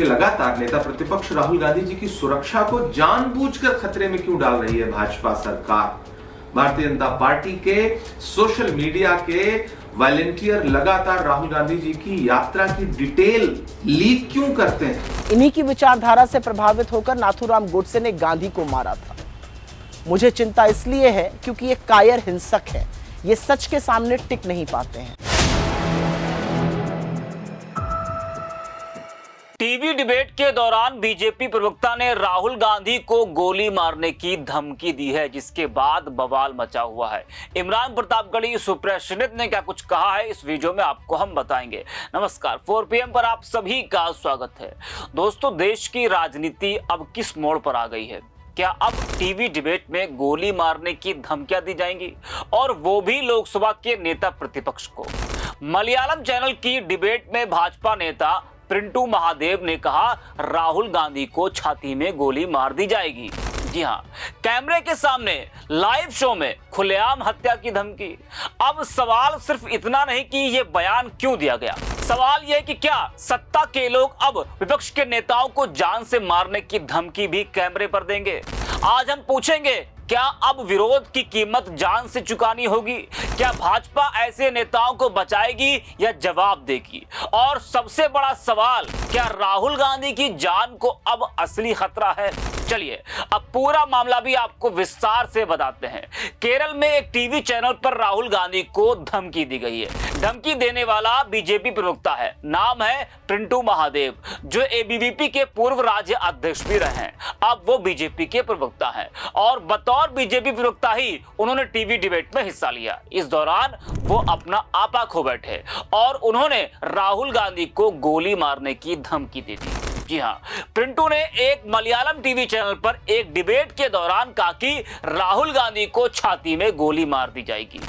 कि लगातार नेता प्रतिपक्ष राहुल गांधी जी की सुरक्षा को जानबूझकर खतरे में क्यों डाल रही है भाजपा सरकार। भारतीय जनता पार्टी के सोशल मीडिया के वॉलंटियर लगातार राहुल गांधी जी की यात्रा की डिटेल लीक क्यों करते हैं। इन्हीं की विचारधारा से प्रभावित होकर नाथूराम गोडसे ने गांधी को मारा था। मुझे चिंता इसलिए है क्योंकि ये कायर हिंसक है, ये सच के सामने टिक नहीं पाते हैं। टीवी डिबेट के दौरान बीजेपी प्रवक्ता ने राहुल गांधी को गोली मारने की धमकी दी है, जिसके बाद बवाल मचा हुआ है। इमरान प्रतापगढ़ी सुप्रिया ने क्या कुछ कहा है, इस वीडियो में आपको हम बताएंगे। नमस्कार, 4 PM पर आप सभी का स्वागत है। दोस्तों, देश की राजनीति अब किस मोड़ पर आ गई है? क्या अब टीवी डिबेट में गोली मारने की धमकियां दी जाएंगी, और वो भी लोकसभा के नेता प्रतिपक्ष को? मलयालम चैनल की डिबेट में भाजपा नेता प्रिंटू महादेव ने कहा राहुल गांधी को छाती में गोली मार दी जाएगी। जी हां, कैमरे के सामने लाइव शो में खुलेआम हत्या की धमकी। अब सवाल सिर्फ इतना नहीं कि यह बयान क्यों दिया गया, सवाल यह कि क्या सत्ता के लोग अब विपक्ष के नेताओं को जान से मारने की धमकी भी कैमरे पर देंगे? आज हम पूछेंगे, क्या अब विरोध की कीमत जान से चुकानी होगी? क्या भाजपा ऐसे नेताओं को बचाएगी या जवाब देगी? और सबसे बड़ा सवाल, क्या राहुल गांधी की जान को अब असली खतरा है? चलिए अब पूरा मामला भी आपको विस्तार से बताते हैं। केरल में एक टीवी चैनल पर राहुल गांधी को धमकी दी गई है। धमकी देने वाला बीजेपी प्रवक्ता है, नाम है प्रिंटू महादेव, जो एबीवीपी के पूर्व राज्य अध्यक्ष भी रहे हैं। अब वो बीजेपी के प्रवक्ता हैं और बतौर बीजेपी प्रवक्ता ही उन्होंने टीवी डिबेट में हिस्सा लिया। इस दौरान वो अपना आपा खो बैठे और उन्होंने राहुल गांधी को गोली मारने की धमकी दे दी। जी हां, प्रिंटू ने एक मलयालम टीवी चैनल पर एक डिबेट के दौरान कहा कि राहुल गांधी को छाती में गोली मार दी जाएगी।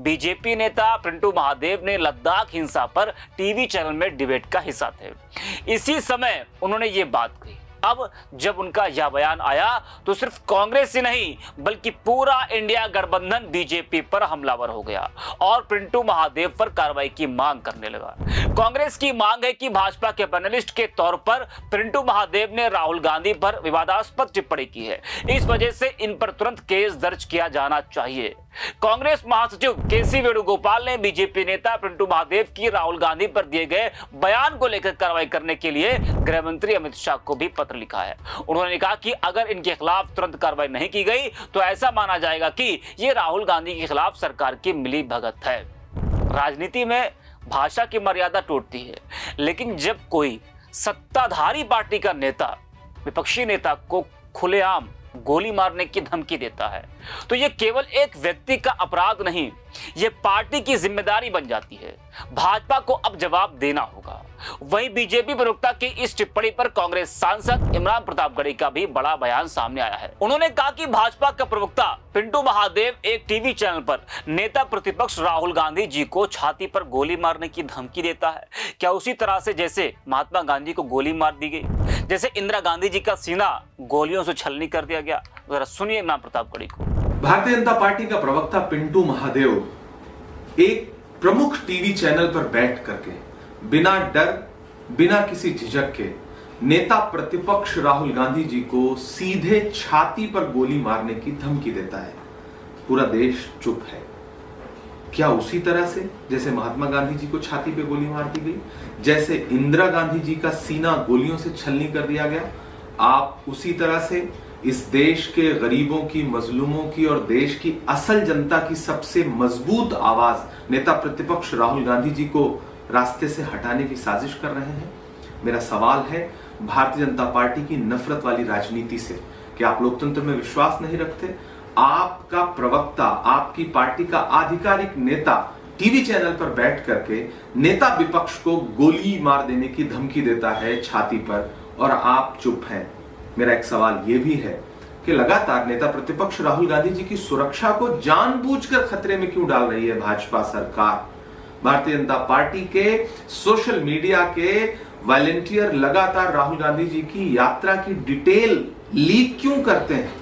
बीजेपी नेता प्रिंटू महादेव ने लद्दाख हिंसा पर टीवी चैनल में डिबेट का हिस्सा थे। इसी समय उन्होंने ये बात कही। अब जब उनका यह बयान आया तो सिर्फ कांग्रेस ही नहीं बल्कि पूरा इंडिया गठबंधन बीजेपी पर हमलावर हो गया और प्रिंटू महादेव पर कार्रवाई की मांग करने लगा। कांग्रेस की मांग है कि भाजपा के पैनलिस्ट के तौर पर प्रिंटू महादेव ने राहुल गांधी पर विवादास्पद टिप्पणी की है, इस वजह से इन पर तुरंत केस दर्ज किया जाना चाहिए। कांग्रेस महासचिव केसी वेणुगोपाल ने बीजेपी नेता प्रिंटू महादेव की राहुल गांधी पर दिए गए बयान को लेकर कार्रवाई करने के लिए गृह मंत्री अमित शाह को भी पत्र लिखा है। उन्होंने कहा कि अगर इनके खिलाफ तुरंत कार्रवाई नहीं की गई तो ऐसा माना जाएगा कि ये राहुल गांधी के खिलाफ सरकार की मिली भगत है। राजनीति में भाषा की मर्यादा टूटती है, लेकिन जब कोई सत्ताधारी पार्टी का नेता विपक्षी नेता को खुलेआम गोली मारने की धमकी देता है तो यह केवल एक व्यक्ति का अपराध नहीं, यह पार्टी की जिम्मेदारी बन जाती है। भाजपा को अब जवाब देना होगा। वहीं बीजेपी प्रवक्ता की इस टिप्पणी पर कांग्रेस सांसद इमरान प्रतापगढ़ी का भी बड़ा बयान सामने आया है। उन्होंने कहा कि भाजपा का प्रवक्ता पिंटू महादेव एक टीवी चैनल पर नेता प्रतिपक्ष राहुल गांधी जी को छाती पर गोली मारने की धमकी देता है। क्या उसी तरह से जैसे महात्मा गांधी को गोली मार दी गई, जैसे इंदिरा गांधी जी का सीना गोलियों से छलनी कर दिया गया? जरा सुनिए इमरान प्रतापगढ़ी को। भारतीय जनता पार्टी का प्रवक्ता पिंटू महादेव एक प्रमुख टीवी चैनल पर बैठ करके बिना डर, बिना किसी झिझक के नेता प्रतिपक्ष राहुल गांधी जी को सीधे छाती पर गोली मारने की धमकी देता है। पूरा देश चुप है। क्या उसी तरह से जैसे महात्मा गांधी जी को छाती पे गोली मार दी गई, जैसे इंदिरा गांधी जी का सीना गोलियों से छलनी कर दिया गया, आप उसी तरह से इस देश के गरीबों की, मजलूमों की और देश की असल जनता की सबसे मजबूत आवाज नेता प्रतिपक्ष राहुल गांधी जी को रास्ते से हटाने की साजिश कर रहे हैं? मेरा सवाल है भारतीय जनता पार्टी की नफरत वाली राजनीति से कि आप लोकतंत्र में विश्वास नहीं रखते। आपका प्रवक्ता, आपकी पार्टी का आधिकारिक नेता टीवी चैनल पर बैठ करके नेता विपक्ष को गोली मार देने की धमकी देता है छाती पर, और आप चुप हैं। मेरा एक सवाल यह भी है कि लगातार नेता प्रतिपक्ष राहुल गांधी जी की सुरक्षा को जानबूझकर खतरे में क्यों डाल रही है भाजपा सरकार। भारतीय जनता पार्टी के सोशल मीडिया के वॉलंटियर लगातार राहुल गांधी जी की यात्रा की डिटेल लीक क्यों करते हैं?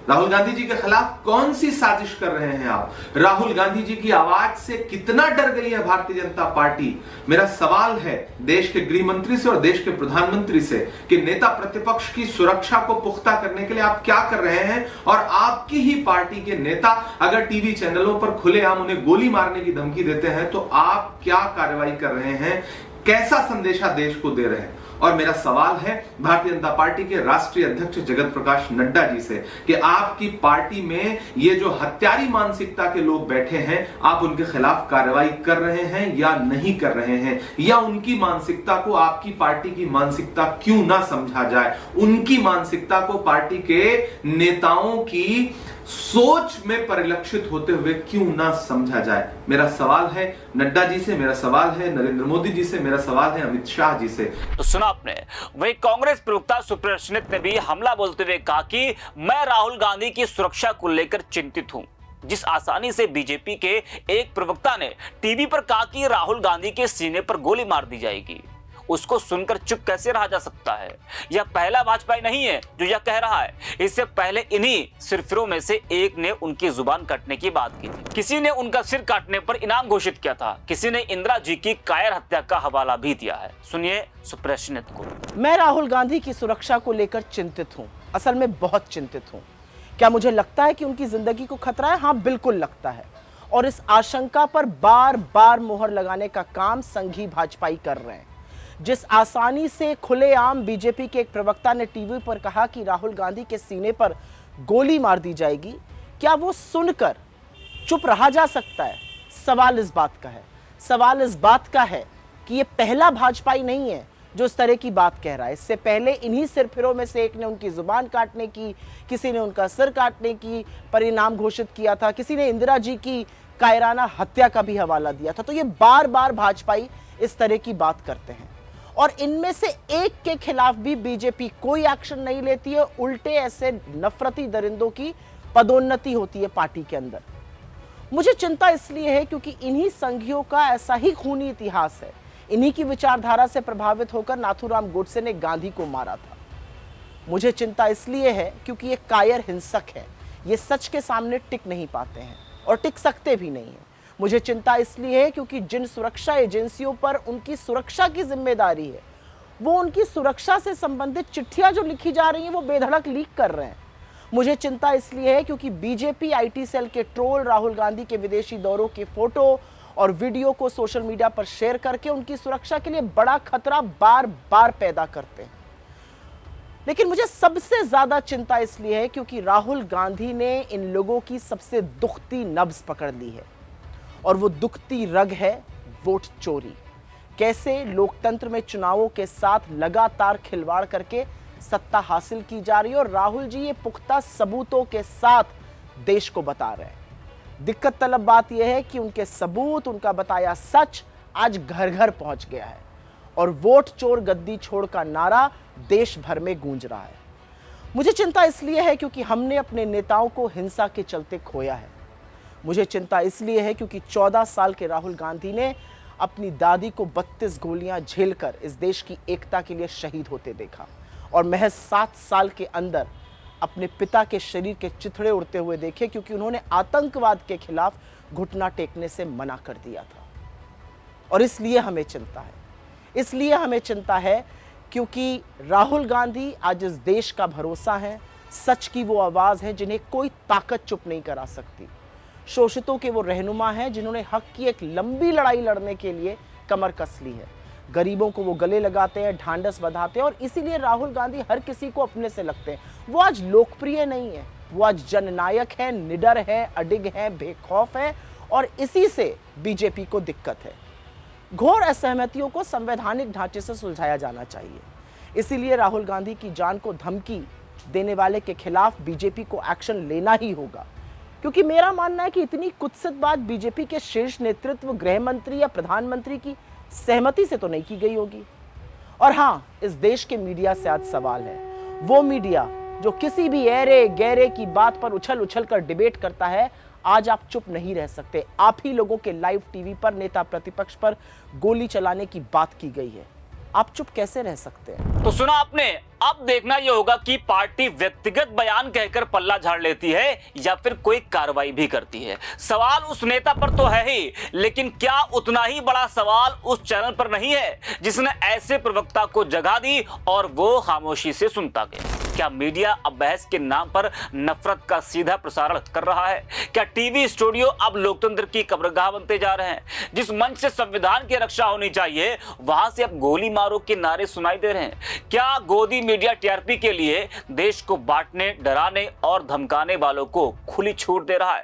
राहुल गांधी जी के खिलाफ कौन सी साजिश कर रहे हैं आप? राहुल गांधी जी की आवाज से कितना डर गई है भारतीय जनता पार्टी? मेरा सवाल है देश के गृह मंत्री से और देश के प्रधानमंत्री से कि नेता प्रतिपक्ष की सुरक्षा को पुख्ता करने के लिए आप क्या कर रहे हैं? और आपकी ही पार्टी के नेता अगर टीवी चैनलों पर खुलेआम उन्हें गोली मारने की धमकी देते हैं तो आप क्या कार्रवाई कर रहे हैं? कैसा संदेशा देश को दे रहे हैं? और मेरा सवाल है भारतीय जनता पार्टी के राष्ट्रीय अध्यक्ष जगत प्रकाश नड्डा जी से कि आपकी पार्टी में ये जो हत्यारी मानसिकता के लोग बैठे हैं, आप उनके खिलाफ कार्रवाई कर रहे हैं या नहीं कर रहे हैं? या उनकी मानसिकता को आपकी पार्टी की मानसिकता क्यों ना समझा जाए? उनकी मानसिकता को पार्टी के नेताओं की सोच में परिलक्षित होते हुए क्यों ना समझा जाए? मेरा सवाल है नड्डा जी से, मेरा सवाल है नरेंद्र मोदी जी से, मेरा सवाल है अमित शाह जी से। तो सुना आपने, वही कांग्रेस प्रवक्ता सुप्रिया श्रीनित ने भी हमला बोलते हुए कहा कि मैं राहुल गांधी की सुरक्षा को लेकर चिंतित हूं। जिस आसानी से बीजेपी के एक प्रवक्ता ने टीवी पर कहा कि राहुल गांधी के सीने पर गोली मार दी जाएगी, उसको सुनकर चुप कैसे रहा जा सकता है? यह पहला भाजपाई नहीं है जो यह कह रहा है। इससे पहले इन्हीं सिरफिरों में से एक ने उनकी जुबान काटने की बात की थी। किसी ने उनका सिर काटने पर इनाम घोषित किया था। किसी ने इंदिरा जी की कायर हत्या का हवाला भी दिया है। सुनिए सुप्रिया श्रीनित को। मैं राहुल गांधी की सुरक्षा को लेकर चिंतित हूं, असल में बहुत चिंतित हूं। क्या मुझे लगता है कि उनकी जिंदगी को खतरा है? हाँ, बिल्कुल लगता है। और इस आशंका पर बार बार मोहर लगाने का काम संघी भाजपाई कर रहे हैं। जिस आसानी से खुलेआम बीजेपी के एक प्रवक्ता ने टीवी पर कहा कि राहुल गांधी के सीने पर गोली मार दी जाएगी, क्या वो सुनकर चुप रहा जा सकता है? सवाल इस बात का है। सवाल इस बात का है कि ये पहला भाजपाई नहीं है जो इस तरह की बात कह रहा है। इससे पहले इन्हीं सिरफिरों में से एक ने उनकी जुबान काटने की, किसी ने उनका सिर काटने की परिणाम घोषित किया था, किसी ने इंदिरा जी की कायराना हत्या का भी हवाला दिया था। तो ये बार बार भाजपाई इस तरह की बात करते हैं और इनमें से एक के खिलाफ भी बीजेपी कोई एक्शन नहीं लेती है। उल्टे ऐसे नफरती दरिंदों की पदोन्नति होती है पार्टी के अंदर। मुझे चिंता इसलिए है क्योंकि इन्हीं संघियों का ऐसा ही खूनी इतिहास है। इन्हीं की विचारधारा से प्रभावित होकर नाथूराम गोडसे ने गांधी को मारा था। मुझे चिंता इसलिए है क्योंकि ये कायर हिंसक है। ये सच के सामने टिक नहीं पाते हैं और टिक सकते भी नहीं है। मुझे चिंता इसलिए है क्योंकि जिन सुरक्षा एजेंसियों पर उनकी सुरक्षा की जिम्मेदारी है, वो उनकी सुरक्षा से संबंधित चिट्ठियां जो लिखी जा रही हैं वो बेधड़क लीक कर रहे हैं। मुझे चिंता इसलिए है क्योंकि बीजेपी आईटी सेल के ट्रोल राहुल गांधी के विदेशी दौरों के फोटो और वीडियो को सोशल मीडिया पर शेयर करके उनकी सुरक्षा के लिए बड़ा खतरा बार बार पैदा करते हैं। लेकिन मुझे सबसे ज्यादा चिंता इसलिए है क्योंकि राहुल गांधी ने इन लोगों की सबसे दुखती नब्ज पकड़ ली है और वो दुखती रग है वोट चोरी। कैसे लोकतंत्र में चुनावों के साथ लगातार खिलवाड़ करके सत्ता हासिल की जा रही है और राहुल जी ये पुख्ता सबूतों के साथ देश को बता रहे हैं। दिक्कत तलब बात यह है कि उनके सबूत, उनका बताया सच आज घर घर पहुंच गया है और वोट चोर गद्दी छोड़ का नारा देश भर में गूंज रहा है। मुझे चिंता इसलिए है क्योंकि हमने अपने नेताओं को हिंसा के चलते खोया है। मुझे चिंता इसलिए है क्योंकि 14 साल के राहुल गांधी ने अपनी दादी को 32 गोलियां झेलकर इस देश की एकता के लिए शहीद होते देखा और महज 7 साल के अंदर अपने पिता के शरीर के चिथड़े उड़ते हुए देखे क्योंकि उन्होंने आतंकवाद के खिलाफ घुटना टेकने से मना कर दिया था। और इसलिए हमें चिंता है, इसलिए हमें चिंता है क्योंकि राहुल गांधी आज इस देश का भरोसा है, सच की वो आवाज है जिन्हें कोई ताकत चुप नहीं करा सकती। शोषितों के वो रहनुमा हैं जिन्होंने हक की एक लंबी लड़ाई लड़ने के लिए कमर कस ली है। गरीबों को वो गले लगाते हैं, ढांढस बंधाते हैं और इसीलिए राहुल गांधी हर किसी को अपने से लगते हैं। वो आज लोकप्रिय नहीं है, वो आज जननायक है, निडर है, अडिग है, बेखौफ है और इसी से बीजेपी को दिक्कत है। घोर असहमतियों को संवैधानिक ढांचे से सुलझाया जाना चाहिए। इसीलिए राहुल गांधी की जान को धमकी देने वाले के खिलाफ बीजेपी को एक्शन लेना ही होगा क्योंकि मेरा मानना है कि इतनी कुत्सित बात बीजेपी के शीर्ष नेतृत्व, गृह मंत्री या प्रधानमंत्री की सहमति से तो नहीं की गई होगी। और हाँ, इस देश के मीडिया से आज सवाल है, वो मीडिया जो किसी भी ऐरे गहरे की बात पर उछल उछल कर डिबेट करता है, आज आप चुप नहीं रह सकते। आप ही लोगों के लाइव टीवी पर नेता प्रतिपक्ष पर गोली चलाने की बात की गई है। आप चुप कैसे रह सकते हैं? तो सुना आपने, अब देखना यह होगा कि पार्टी व्यक्तिगत बयान कहकर पल्ला झाड़ लेती है या फिर कोई कार्रवाई भी करती है। सवाल उस नेता पर तो है ही, लेकिन क्या उतना ही बड़ा सवाल उस चैनल पर नहीं है जिसने ऐसे प्रवक्ता को जगह दी और वो खामोशी से सुनता गया? क्या मीडिया अब बहस के नाम पर नफरत का सीधा प्रसारण कर रहा है? क्या टीवी स्टूडियो अब लोकतंत्र की कब्रगाह बनते जा रहे हैं? जिस मंच से संविधान की रक्षा होनी चाहिए वहां से अब गोली मारो के नारे सुनाई दे रहे हैं। क्या गोदी मीडिया टीआरपी के लिए देश को बांटने, डराने और धमकाने वालों को खुली छूट दे रहा है?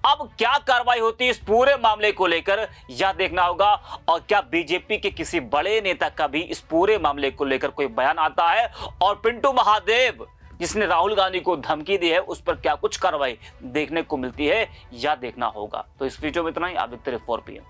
अब क्या कार्रवाई होती है इस पूरे मामले को लेकर, यह देखना होगा। और क्या बीजेपी के किसी बड़े नेता का भी इस पूरे मामले को लेकर कोई बयान आता है? और पिंटू महादेव जिसने राहुल गांधी को धमकी दी है उस पर क्या कुछ कार्रवाई देखने को मिलती है, यह देखना होगा। तो इस वीडियो में इतना ही। आप देखते रहिए 4PM।